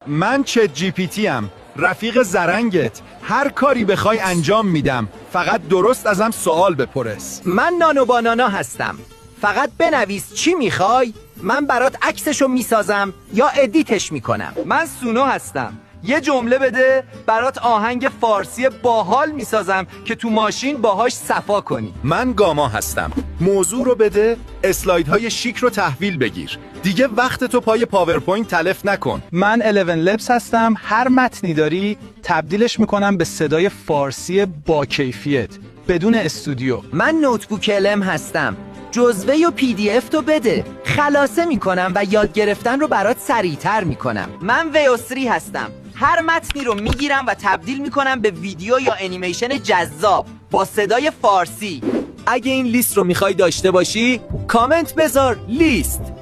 من چت جی پی تی ام، رفیق زرنگت. هر کاری بخوای انجام میدم، فقط درست ازم سوال بپرس. من نانو بانانا هستم. فقط بنویس چی میخوای، من برات عکسشو میسازم یا ادیتش میکنم. من سونو هستم. یه جمله بده برات آهنگ فارسی باحال میسازم که تو ماشین باهاش صفا کنی. من گاما هستم. موضوع رو بده، اسلایدهای شیک رو تحویل بگیر. دیگه وقت تو پای پاورپوینت تلف نکن. من 11 لبس هستم. هر متنی داری تبدیلش میکنم به صدای فارسی با کیفیت بدون استودیو. من نوتبوک LM هستم. جزوه و PDF تو بده، خلاصه میکنم و یاد گرفتن رو برات سریعتر میکنم. من ویوسری هستم. هر متنی رو میگیرم و تبدیل میکنم به ویدیو یا انیمیشن جذاب با صدای فارسی. اگه این لیست رو میخوای داشته باشی، کامنت بذار لیست.